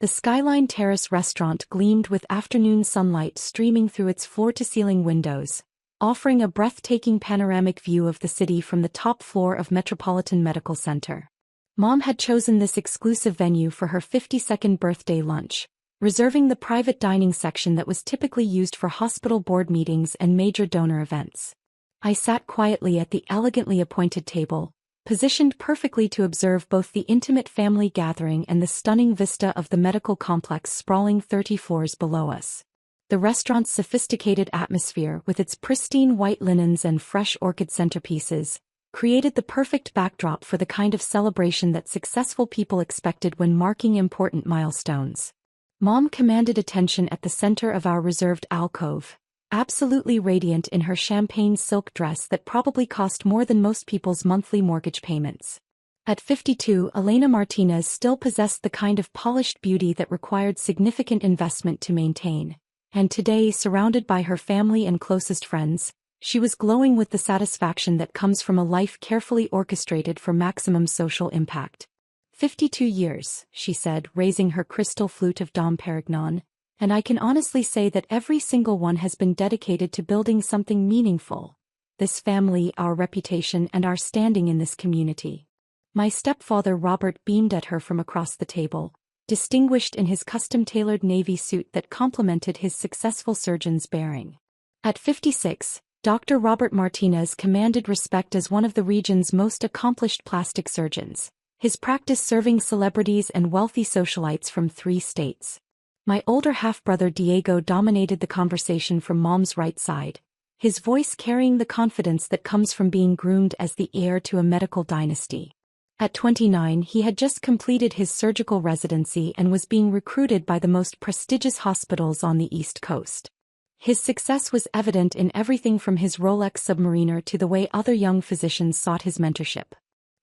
The Skyline Terrace restaurant gleamed with afternoon sunlight streaming through its floor-to-ceiling windows, offering a breathtaking panoramic view of the city from the top floor of Metropolitan Medical Center. Mom had chosen this exclusive venue for her 52nd birthday lunch, reserving the private dining section that was typically used for hospital board meetings and major donor events. I sat quietly at the elegantly appointed table, positioned perfectly to observe both the intimate family gathering and the stunning vista of the medical complex sprawling 30 floors below us. The restaurant's sophisticated atmosphere, with its pristine white linens and fresh orchid centerpieces, created the perfect backdrop for the kind of celebration that successful people expected when marking important milestones. Mom commanded attention at the center of our reserved alcove, absolutely radiant in her champagne silk dress that probably cost more than most people's monthly mortgage payments. At 52, Elena Martinez still possessed the kind of polished beauty that required significant investment to maintain, and today, surrounded by her family and closest friends, she was glowing with the satisfaction that comes from a life carefully orchestrated for maximum social impact. 52 years, she said, raising her crystal flute of Dom Perignon, and I can honestly say that every single one has been dedicated to building something meaningful. This family, our reputation, and our standing in this community. My stepfather Robert beamed at her from across the table, distinguished in his custom-tailored navy suit that complemented his successful surgeon's bearing. At 56, Dr. Robert Martinez commanded respect as one of the region's most accomplished plastic surgeons, his practice serving celebrities and wealthy socialites from 3 states. My older half-brother Diego dominated the conversation from Mom's right side, his voice carrying the confidence that comes from being groomed as the heir to a medical dynasty. At 29, he had just completed his surgical residency and was being recruited by the most prestigious hospitals on the East Coast. His success was evident in everything from his Rolex Submariner to the way other young physicians sought his mentorship.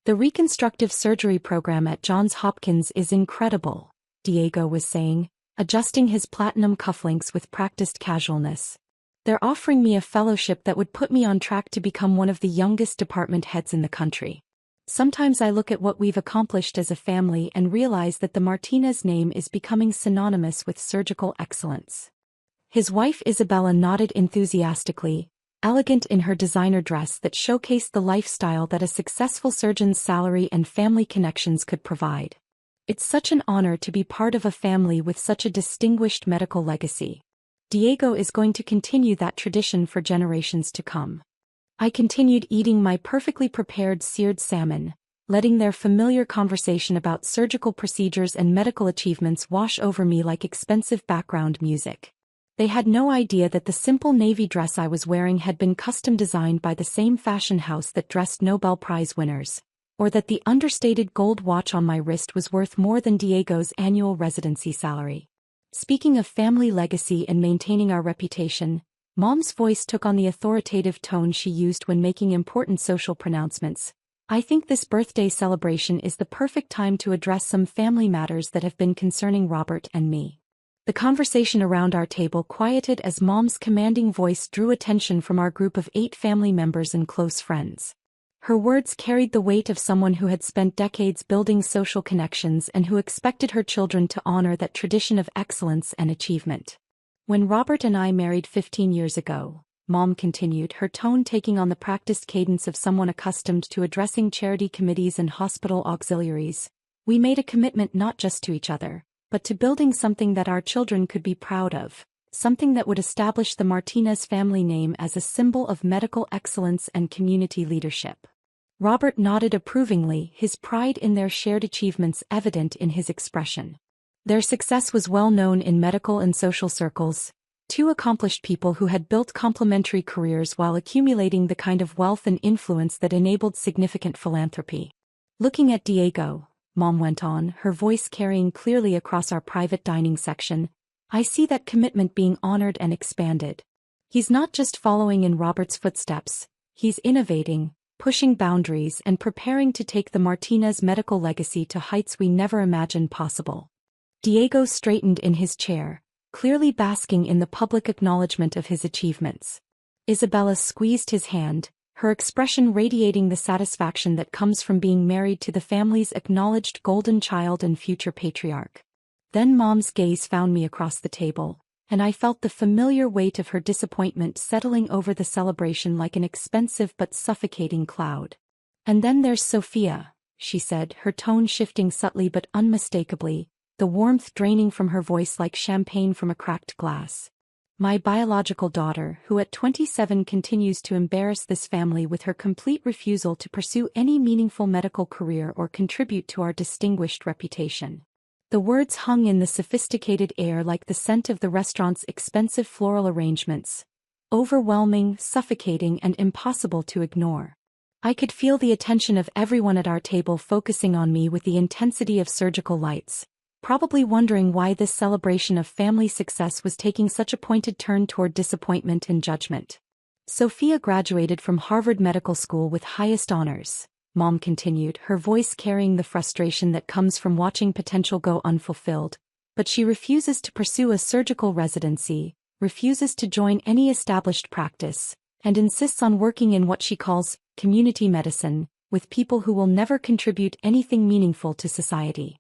The reconstructive surgery program at Johns Hopkins is incredible, Diego was saying, adjusting his platinum cufflinks with practiced casualness. They're offering me a fellowship that would put me on track to become one of the youngest department heads in the country. Sometimes I look at what we've accomplished as a family and realize that the Martinez name is becoming synonymous with surgical excellence. His wife Isabella nodded enthusiastically, elegant in her designer dress that showcased the lifestyle that a successful surgeon's salary and family connections could provide. It's such an honor to be part of a family with such a distinguished medical legacy. Diego is going to continue that tradition for generations to come. I continued eating my perfectly prepared seared salmon, letting their familiar conversation about surgical procedures and medical achievements wash over me like expensive background music. They had no idea that the simple navy dress I was wearing had been custom designed by the same fashion house that dressed Nobel Prize winners, or that the understated gold watch on my wrist was worth more than Diego's annual residency salary. Speaking of family legacy and maintaining our reputation, Mom's voice took on the authoritative tone she used when making important social pronouncements. I think this birthday celebration is the perfect time to address some family matters that have been concerning Robert and me. The conversation around our table quieted as Mom's commanding voice drew attention from our group of 8 family members and close friends. Her words carried the weight of someone who had spent decades building social connections and who expected her children to honor that tradition of excellence and achievement. When Robert and I married 15 years ago, Mom continued, her tone taking on the practiced cadence of someone accustomed to addressing charity committees and hospital auxiliaries, we made a commitment not just to each other, but to building something that our children could be proud of, something that would establish the Martinez family name as a symbol of medical excellence and community leadership. Robert nodded approvingly, his pride in their shared achievements evident in his expression. Their success was well known in medical and social circles, 2 accomplished people who had built complementary careers while accumulating the kind of wealth and influence that enabled significant philanthropy. Looking at Diego, Mom went on, her voice carrying clearly across our private dining section, I see that commitment being honored and expanded. He's not just following in Robert's footsteps, he's innovating, pushing boundaries and preparing to take the Martinez medical legacy to heights we never imagined possible. Diego straightened in his chair, clearly basking in the public acknowledgement of his achievements. Isabella squeezed his hand, her expression radiating the satisfaction that comes from being married to the family's acknowledged golden child and future patriarch. Then Mom's gaze found me across the table, and I felt the familiar weight of her disappointment settling over the celebration like an expensive but suffocating cloud. "And then there's Sophia," she said, her tone shifting subtly but unmistakably, the warmth draining from her voice like champagne from a cracked glass. "My biological daughter, who at 27 continues to embarrass this family with her complete refusal to pursue any meaningful medical career or contribute to our distinguished reputation." The words hung in the sophisticated air like the scent of the restaurant's expensive floral arrangements, overwhelming, suffocating, and impossible to ignore. I could feel the attention of everyone at our table focusing on me with the intensity of surgical lights, probably wondering why this celebration of family success was taking such a pointed turn toward disappointment and judgment. "Sophia graduated from Harvard Medical School with highest honors," Mom continued, her voice carrying the frustration that comes from watching potential go unfulfilled. "But she refuses to pursue a surgical residency, refuses to join any established practice, and insists on working in what she calls community medicine, with people who will never contribute anything meaningful to society."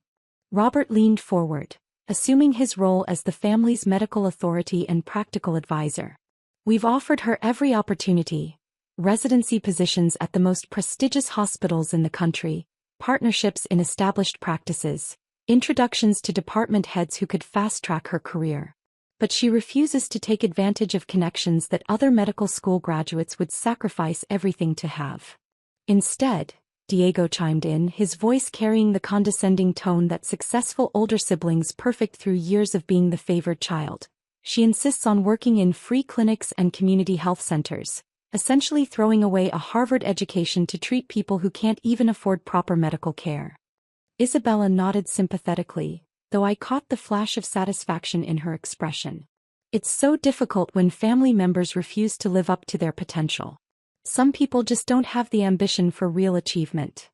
Robert leaned forward, assuming his role as the family's medical authority and practical advisor. "We've offered her every opportunity: residency positions at the most prestigious hospitals in the country, partnerships in established practices, introductions to department heads who could fast-track her career. But she refuses to take advantage of connections that other medical school graduates would sacrifice everything to have. Instead," Diego chimed in, his voice carrying the condescending tone that successful older siblings perfect through years of being the favored child, "she insists on working in free clinics and community health centers, essentially throwing away a Harvard education to treat people who can't even afford proper medical care." Isabella nodded sympathetically, though I caught the flash of satisfaction in her expression. "It's so difficult when family members refuse to live up to their potential. Some people just don't have the ambition for real achievement."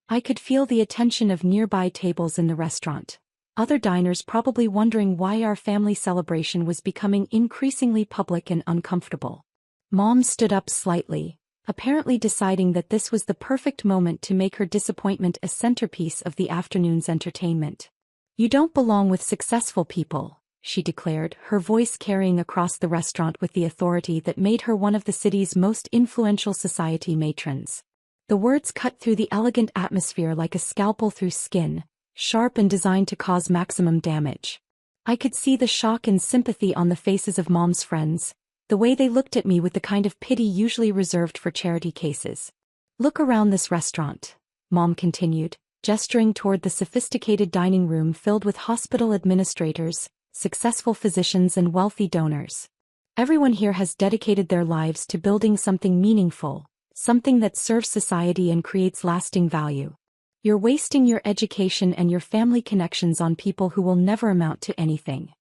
I could feel the attention of nearby tables in the restaurant, other diners probably wondering why our family celebration was becoming increasingly public and uncomfortable. Mom stood up slightly, apparently deciding that this was the perfect moment to make her disappointment a centerpiece of the afternoon's entertainment. "You don't belong with successful people," she declared, her voice carrying across the restaurant with the authority that made her one of the city's most influential society matrons. The words cut through the elegant atmosphere like a scalpel through skin, sharp and designed to cause maximum damage. I could see the shock and sympathy on the faces of Mom's friends, the way they looked at me with the kind of pity usually reserved for charity cases. "Look around this restaurant," Mom continued, gesturing toward the sophisticated dining room filled with hospital administrators, successful physicians, and wealthy donors. "Everyone here has dedicated their lives to building something meaningful, something that serves society and creates lasting value. You're wasting your education and your family connections on people who will never amount to anything."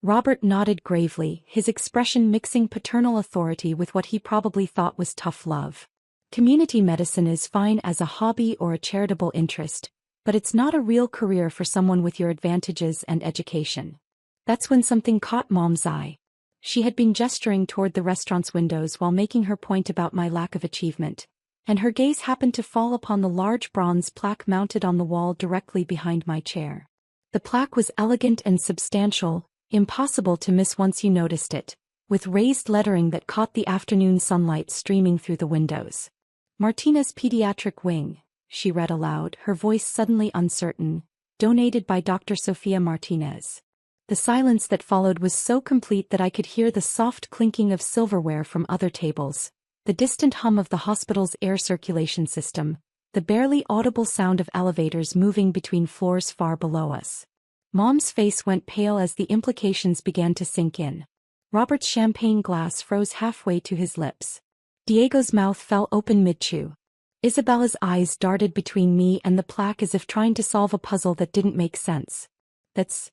Robert nodded gravely, his expression mixing paternal authority with what he probably thought was tough love. "Community medicine is fine as a hobby or a charitable interest, but it's not a real career for someone with your advantages and education." That's when something caught Mom's eye. She had been gesturing toward the restaurant's windows while making her point about my lack of achievement, and her gaze happened to fall upon the large bronze plaque mounted on the wall directly behind my chair. The plaque was elegant and substantial, impossible to miss once you noticed it, with raised lettering that caught the afternoon sunlight streaming through the windows. "Martinez Pediatric Wing," she read aloud, her voice suddenly uncertain, "donated by Dr. Sophia Martinez." The silence that followed was so complete that I could hear the soft clinking of silverware from other tables, the distant hum of the hospital's air circulation system, the barely audible sound of elevators moving between floors far below us. Mom's face went pale as the implications began to sink in. Robert's champagne glass froze halfway to his lips. Diego's mouth fell open mid-chew. Isabella's eyes darted between me and the plaque as if trying to solve a puzzle that didn't make sense. That's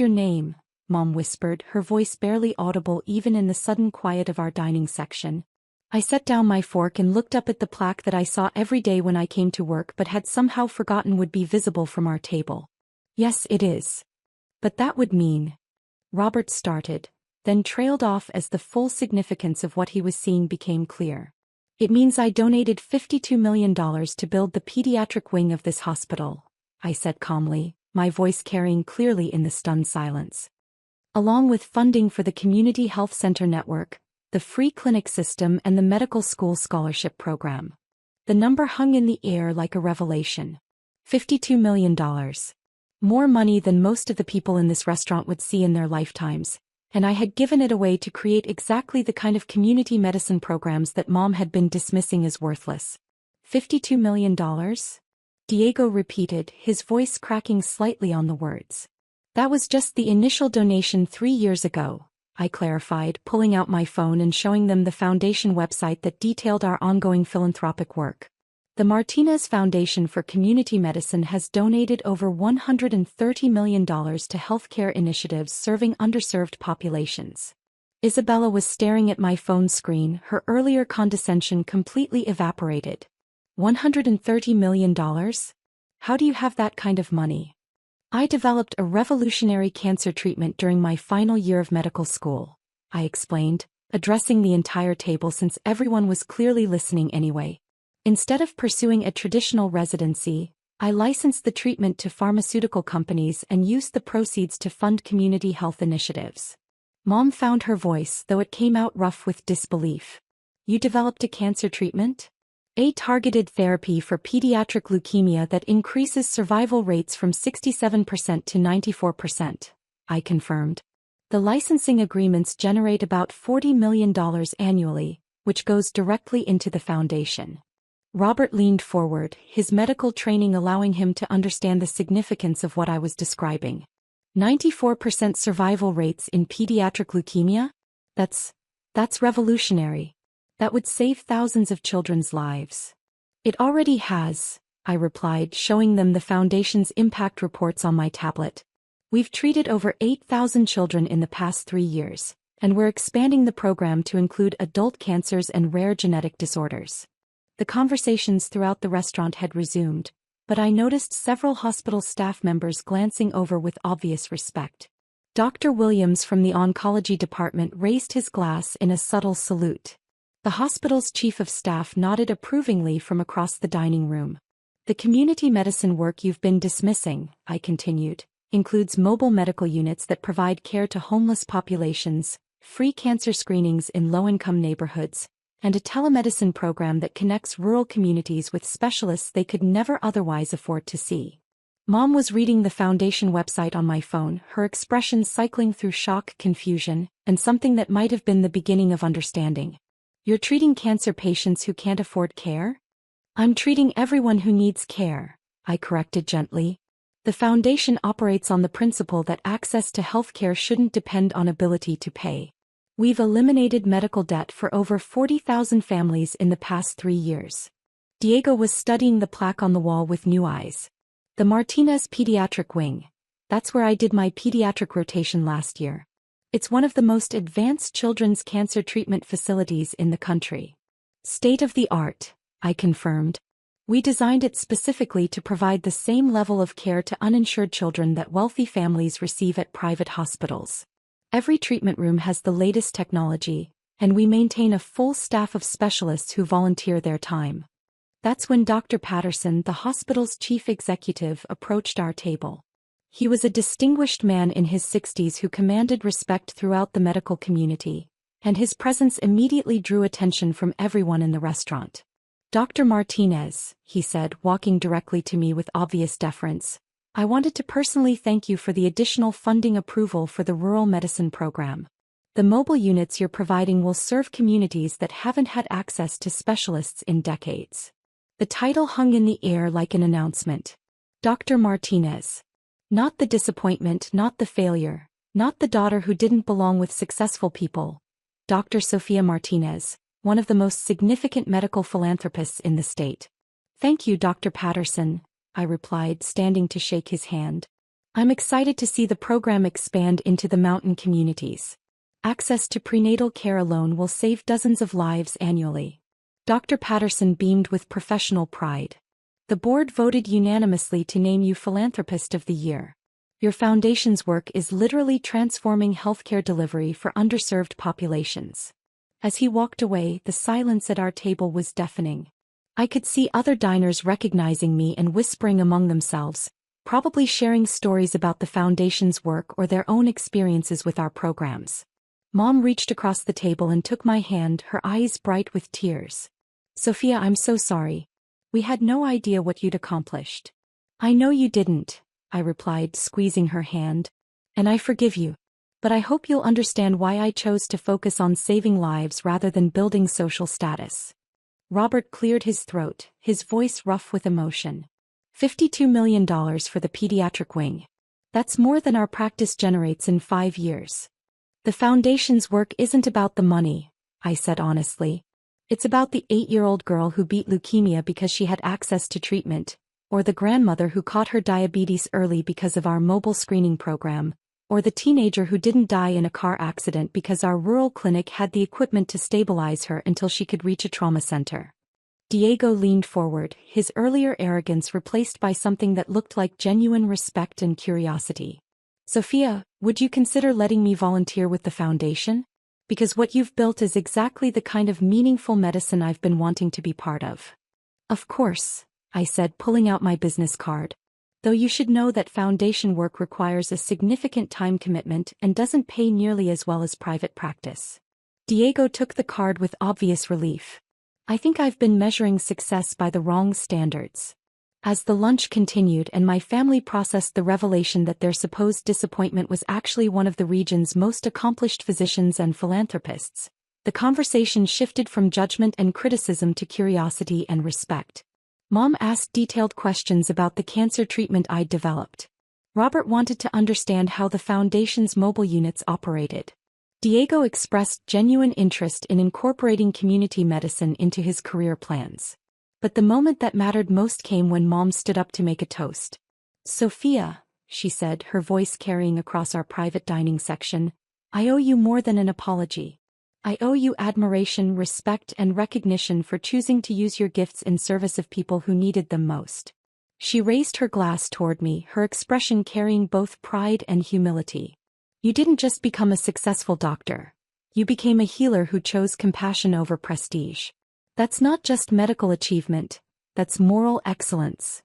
your name," Mom whispered, her voice barely audible even in the sudden quiet of our dining section. I set down my fork and looked up at the plaque that I saw every day when I came to work but had somehow forgotten would be visible from our table. "Yes, it is. But that would mean—" Robert started, then trailed off as the full significance of what he was seeing became clear. "It means I donated $52 million to build the pediatric wing of this hospital," I said calmly, my voice carrying clearly in the stunned silence. Along with funding for the Community Health Center Network, the free clinic system and the medical school scholarship program. The number hung in the air like a revelation. $52 million. More money than most of the people in this restaurant would see in their lifetimes, and I had given it away to create exactly the kind of community medicine programs that Mom had been dismissing as worthless. $52 million? Diego repeated, his voice cracking slightly on the words. That was just the initial donation 3 years ago, I clarified, pulling out my phone and showing them the foundation website that detailed our ongoing philanthropic work. The Martinez Foundation for Community Medicine has donated over $130 million to healthcare initiatives serving underserved populations. Isabella was staring at my phone screen, her earlier condescension completely evaporated. $130 million? How do you have that kind of money? I developed a revolutionary cancer treatment during my final year of medical school, I explained, addressing the entire table since everyone was clearly listening anyway. Instead of pursuing a traditional residency, I licensed the treatment to pharmaceutical companies and used the proceeds to fund community health initiatives. Mom found her voice, though it came out rough with disbelief. You developed a cancer treatment? A targeted therapy for pediatric leukemia that increases survival rates from 67% to 94%, I confirmed. The licensing agreements generate about $40 million annually, which goes directly into the foundation. Robert leaned forward, his medical training allowing him to understand the significance of what I was describing. 94% survival rates in pediatric leukemia? That's revolutionary. That would save thousands of children's lives. It already has, I replied, showing them the Foundation's impact reports on my tablet. We've treated over 8,000 children in the past 3 years, and we're expanding the program to include adult cancers and rare genetic disorders. The conversations throughout the restaurant had resumed, but I noticed several hospital staff members glancing over with obvious respect. Dr. Williams from the oncology department raised his glass in a subtle salute. The hospital's chief of staff nodded approvingly from across the dining room. The community medicine work you've been dismissing, I continued, includes mobile medical units that provide care to homeless populations, free cancer screenings in low-income neighborhoods, and a telemedicine program that connects rural communities with specialists they could never otherwise afford to see. Mom was reading the Foundation website on my phone, her expression cycling through shock, confusion, and something that might have been the beginning of understanding. You're treating cancer patients who can't afford care? I'm treating everyone who needs care, I corrected gently. The Foundation operates on the principle that access to healthcare shouldn't depend on ability to pay. We've eliminated medical debt for over 40,000 families in the past 3 years. Diego was studying the plaque on the wall with new eyes. The Martinez Pediatric Wing. That's where I did my pediatric rotation last year. It's one of the most advanced children's cancer treatment facilities in the country. State-of-the-art, I confirmed. We designed it specifically to provide the same level of care to uninsured children that wealthy families receive at private hospitals. Every treatment room has the latest technology, and we maintain a full staff of specialists who volunteer their time. That's when Dr. Patterson, the hospital's chief executive, approached our table. He was a distinguished man in his 60s who commanded respect throughout the medical community, and his presence immediately drew attention from everyone in the restaurant. Dr. Martinez, he said, walking directly to me with obvious deference, I wanted to personally thank you for the additional funding approval for the rural medicine program. The mobile units you're providing will serve communities that haven't had access to specialists in decades. The title hung in the air like an announcement. Dr. Martinez. Not the disappointment, not the failure, not the daughter who didn't belong with successful people. Dr. Sofia Martinez, one of the most significant medical philanthropists in the state. Thank you, Dr. Patterson, I replied, standing to shake his hand. I'm excited to see the program expand into the mountain communities. Access to prenatal care alone will save dozens of lives annually. Dr. Patterson beamed with professional pride. The board voted unanimously to name you Philanthropist of the Year. Your foundation's work is literally transforming healthcare delivery for underserved populations. As he walked away, the silence at our table was deafening. I could see other diners recognizing me and whispering among themselves, probably sharing stories about the Foundation's work or their own experiences with our programs. Mom reached across the table and took my hand, her eyes bright with tears. Sophia, I'm so sorry. We had no idea what you'd accomplished. I know you didn't, I replied, squeezing her hand. And I forgive you. But I hope you'll understand why I chose to focus on saving lives rather than building social status. Robert cleared his throat, his voice rough with emotion. $52 million for the pediatric wing. That's more than our practice generates in 5 years. The Foundation's work isn't about the money, I said honestly. It's about the 8-year-old girl who beat leukemia because she had access to treatment, or the grandmother who caught her diabetes early because of our mobile screening program, or the teenager who didn't die in a car accident because our rural clinic had the equipment to stabilize her until she could reach a trauma center. Diego leaned forward, his earlier arrogance replaced by something that looked like genuine respect and curiosity. Sophia, would you consider letting me volunteer with the Foundation? Because what you've built is exactly the kind of meaningful medicine I've been wanting to be part of. Of course, I said, pulling out my business card. Though you should know that Foundation work requires a significant time commitment and doesn't pay nearly as well as private practice. Diego took the card with obvious relief. I think I've been measuring success by the wrong standards. As the lunch continued and my family processed the revelation that their supposed disappointment was actually one of the region's most accomplished physicians and philanthropists, the conversation shifted from judgment and criticism to curiosity and respect. Mom asked detailed questions about the cancer treatment I'd developed. Robert wanted to understand how the Foundation's mobile units operated. Diego expressed genuine interest in incorporating community medicine into his career plans. But the moment that mattered most came when Mom stood up to make a toast. Sophia, she said, her voice carrying across our private dining section, I owe you more than an apology. I owe you admiration, respect, and recognition for choosing to use your gifts in service of people who needed them most. She raised her glass toward me, her expression carrying both pride and humility. You didn't just become a successful doctor. You became a healer who chose compassion over prestige. That's not just medical achievement, that's moral excellence.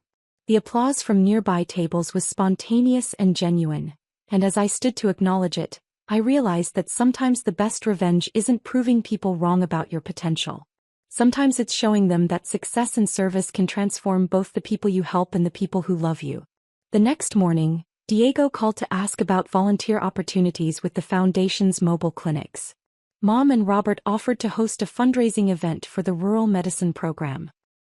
The applause from nearby tables was spontaneous and genuine, and as I stood to acknowledge it, I realized that sometimes the best revenge isn't proving people wrong about your potential. Sometimes it's showing them that success and service can transform both the people you help and the people who love you. The next morning, Diego called to ask about volunteer opportunities with the Foundation's mobile clinics. Mom and Robert offered to host a fundraising event for the rural medicine program.